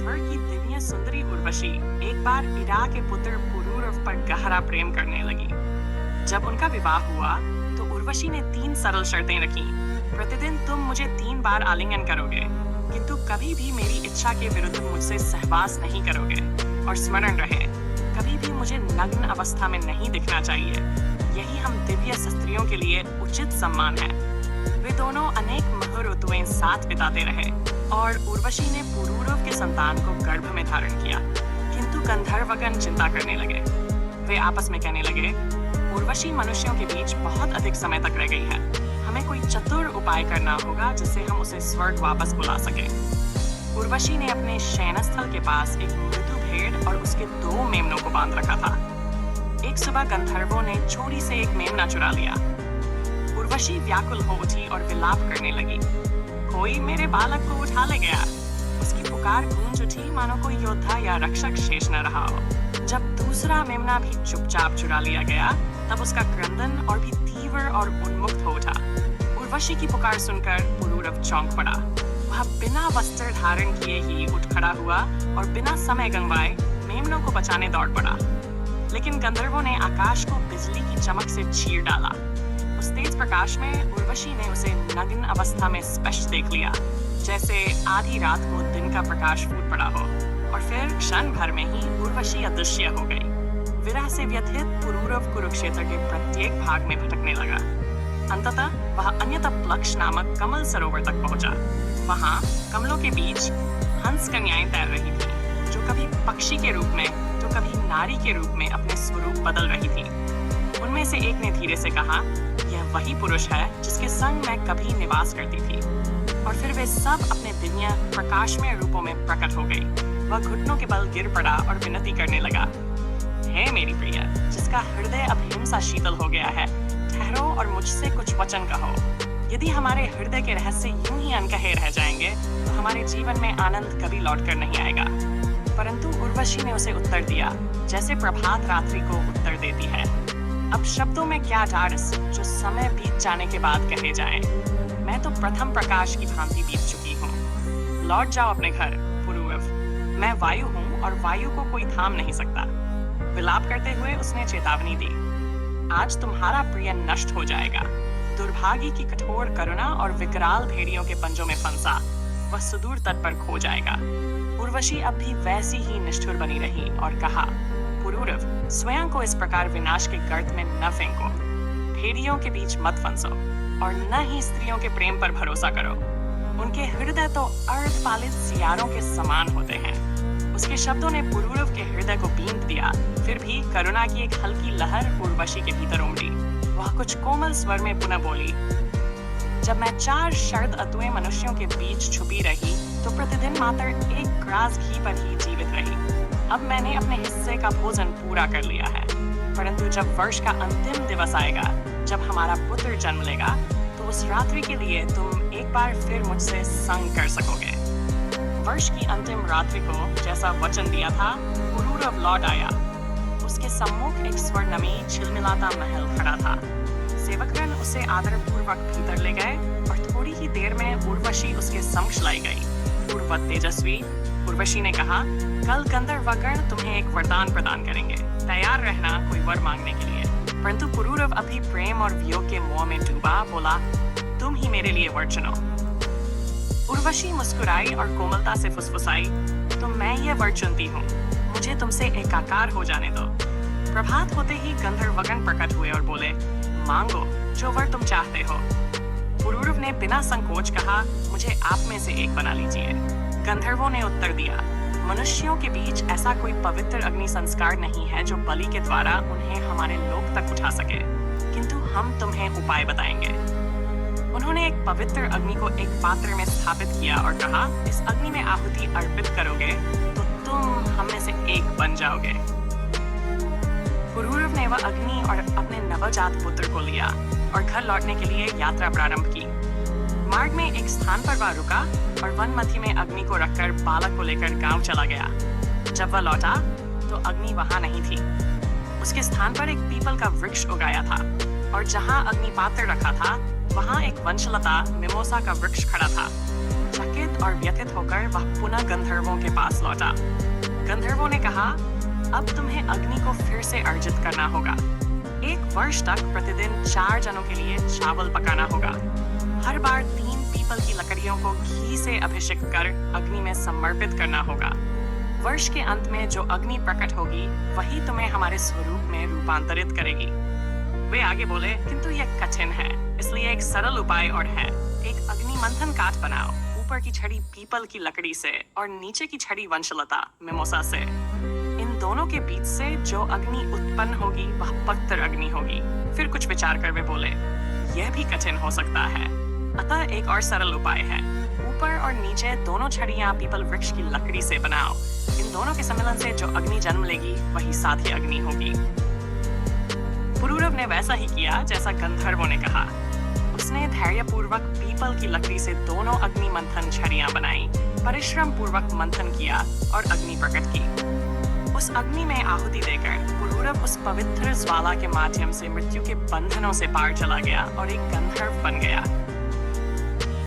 स्वर की दिव्य सुंदरी उर्वशी एक बार इरा के पुत्र पुरूरव पर गहरा प्रेम करने लगी। जब उनका विवाह हुआ तो उर्वशी ने 3 सरल शर्तें रखी। प्रतिदिन तुम मुझे 3 बार आलिंगन करोगे, किंतु कभी भी मेरी इच्छा के विरुद्ध मुझसे सहवास नहीं करोगे। और स्मरण रहे, कभी भी मुझे नग्न अवस्था में नहीं दिखना चाहिए। यही हम दिव्य स्त्रियों के लिए उचित सम्मान है। वे दोनों अनेक मह ऋतुएं साथ बिताते रहे और उर्वशी ने पुरूरव के संतान को गर्भ में धारण किया। किंतु गंधर्वगण चिंता करने लगे। वे आपस में कहने लगे, उर्वशी मनुष्यों के बीच बहुत अधिक समय तक रह गई है। हमें कोई चतुर उपाय करना होगा जिससे हम उसे स्वर्ग वापस बुला सकें। उर्वशी ने अपने शयनस्थल के पास एक मृदु भेड़ और उसके 2 मेमनों को बांध रखा था। एक सुबह गंधर्वों ने चोरी से एक मेमना चुरा लिया। उर्वशी व्याकुल हो उठी और विलाप करने लगी, कोई मेरे बालक को उठा ले गया। उसकी पुकार गूंज उठी मानो कोई योद्धा या रक्षक शेष न रहा हो। जब दूसरा मेमना भी चुपचाप चुरा लिया गया, तब उसका क्रंदन और भी तीव्र और उन्मुक्त हो उठा। उर्वशी की पुकार सुनकर पुरूरव चौंक पड़ा। वह बिना वस्त्र धारण किए ही उठ खड़ा हुआ और बिना समय गंवाए मेमनों को बचाने दौड़ पड़ा। लेकिन गंधर्वों ने आकाश को बिजली की चमक से चीर डाला। उस तेज प्रकाश में उर्वशी ने उसे नग्न अवस्था में स्पष्ट देख लिया, जैसे आधी रात को दिन का प्रकाश फूट पड़ा हो। और फिर क्षण भर में ही उर्वशी अदृश्य हो गई। विरह से व्यथित पुरूरव कुरुक्षेत्र के प्रत्येक भाग में भटकने लगा। अंततः वह अन्यतः प्लक्ष नामक कमल सरोवर तक पहुंचा। वहां कमलों के बीच हंस कन्याएं तैर रही थीं, जो कभी पक्षी के रूप में तो कभी नारी के रूप में अपने स्वरूप बदल रही थी। उनमें से एक ने धीरे से कहा, यह वही पुरुष है जिसके संग मैं कभी निवास करती थी। और फिर वे सब अपने दिव्य प्रकाशमय रूपों में प्रकट हो गई। वह घुटनों के बल गिर पड़ा और विनती करने लगा, हे मेरी प्रिय, जिसका हृदय अब हिमसा शीतल हो गया है, ठहरो और मुझसे कुछ वचन कहो। यदि हमारे हृदय के रहस्य यूं ही अनकहे रह जाएंगे तो हमारे जीवन में आनंद कभी लौटकर नहीं आएगा। परंतु उर्वशी ने उसे उत्तर दिया, जैसे प्रभात रात्रि को उत्तर देती है। अब शब्दों में क्या ढाढ़स जो समय बीत जाने के बाद कहे जाएं। मैं तो प्रथम प्रकाश की भांति बीत चुकी हूँ। लौट जाओ अपने घर पुरूरव। मैं वायु हूँ और वायु को कोई थाम नहीं सकता। विलाप करते हुए उसने चेतावनी दी, आज तुम्हारा प्रिय नष्ट हो जाएगा। दुर्भागी की कठोर करुणा और विकराल भेड़ियों के पंजों में फंसा वह सुदूर तट पर खो जाएगा। उर्वशी अब भी वैसी ही निष्ठुर बनी रही और कहा, पुरूरव, स्वयं को इस प्रकार विनाश के गर्त में न फेंको। भेड़ियों के बीच मत फंसो और न ही स्त्रियों के प्रेम पर भरोसा करो। उनके हृदय तो अर्धपालित सियारों के समान होते हैं। उसके शब्दों ने पुरूरव के हृदय को बींध दिया। फिर भी करुणा की एक हल्की लहर उर्वशी के भीतर उमड़ी। वह कुछ कोमल स्वर में पुनः बोली, जब मैं 4 शरद अतुए मनुष्यों के बीच छुपी रही तो प्रतिदिन मात्र 1 ग्रास घी पर ही जीवित रही। अब मैंने अपने हिस्से का भोजन पूरा कर लिया है। परंतु जब वर्ष का अंतिम दिवस आएगा, जब हमारा पुत्र जन्म लेगा, तो उस रात्रि के लिए तुम एक बार फिर मुझसे संग कर सकोगे। वर्ष की अंतिम रात्रि को जैसा वचन दिया था, पुरूरव लौट आया। उसके सम्मुख एक स्वर्णमयी छिलमिलाता महल खड़ा था। सेवकगण उसे आदरपूर्वक भीतर ले गए और थोड़ी ही देर में उर्वशी उसके समक्ष लाई गई। पूर्ववत तेजस्वी उर्वशी ने कहा, कल गंधर्वगण तुम्हें एक वरदान प्रदान करेंगे। तैयार रहना कोई वर मांगने के लिए। परंतु पुरूरव अभी प्रेम और वियोग के मोह में डूबा बोला, तुम ही मेरे लिए वर चुनो। उर्वशी मुस्कुराई और कोमलता से फुसफुसाई, तो मैं ये वर चुनती हूँ, मुझे तुमसे एकाकार हो जाने दो। प्रभात होते ही गंधर्वगण प्रकट हुए और बोले, मांगो जो वर तुम चाहते हो। पुरूरव ने बिना संकोच कहा, मुझे आप में से एक बना लीजिए। गंधर्वों ने उत्तर दिया, मनुष्यों के बीच ऐसा कोई पवित्र अग्नि संस्कार नहीं है जो बलि के द्वारा उन्हें हमारे लोक तक उठा सके, किंतु हम तुम्हें उपाय बताएंगे। उन्होंने एक पवित्र अग्नि को एक पात्र में स्थापित किया और कहा, इस अग्नि में आहुति अर्पित करोगे तो तुम हम में से एक बन जाओगे। पुरूरव ने वह अग्नि और अपने नवजात पुत्र को लिया और घर लौटने के लिए यात्रा प्रारंभ की। मार्ग में एक स्थान पर वह रुका और वन मध्य में अग्नि को रखकर बालक को लेकर गांव चला गया। जब वह लौटा तो अग्नि वहां नहीं थी। उसके स्थान पर एक पीपल का वृक्ष उगाया था और जहां अग्नि पात्र रखा था वहां एक वंशलता मिमोसा का वृक्ष खड़ा था। चकित और व्यथित होकर वह पुनः गंधर्वों के पास लौटा। गंधर्वों ने कहा, अब तुम्हें अग्नि को फिर से अर्जित करना होगा। 1 वर्ष तक प्रतिदिन 4 जनों के लिए चावल पकाना होगा। हर बार 3 पीपल की लकड़ियों को घी से अभिषेक कर अग्नि में समर्पित करना होगा। वर्ष के अंत में जो अग्नि प्रकट होगी वही तुम्हें हमारे स्वरूप में रूपांतरित करेगी। वे आगे बोले, किंतु यह कठिन है, इसलिए एक सरल उपाय और है। एक अग्नि मंथन काठ बनाओ, ऊपर की छड़ी पीपल की लकड़ी से और नीचे की छड़ी वंशलता मिमोसा से। इन दोनों के बीच से जो अग्नि उत्पन्न होगी वह पवित्र अग्नि होगी। फिर कुछ विचार कर वे बोले, यह भी कठिन हो सकता है, अतः एक और सरल उपाय है। ऊपर और नीचे दोनों छड़ियां पीपल वृक्ष की लकड़ी से बनाओ। इन दोनों के सम्मिलन से जो अग्नि जन्म लेगी वही साध्य अग्नि होगी। पुरूरव ने वैसा ही किया जैसा गंधर्वों ने कहा। उसने धैर्यपूर्वक पीपल की लकड़ी से दोनों अग्नि मंथन छड़ियां बनाई, परिश्रम पूर्वक मंथन किया और अग्नि प्रकट की। उस अग्नि में आहुति देकर पुरूरव उस पवित्र ज्वाला के माध्यम से मृत्यु के बंधनों से पार चला गया और एक गंधर्व बन गया।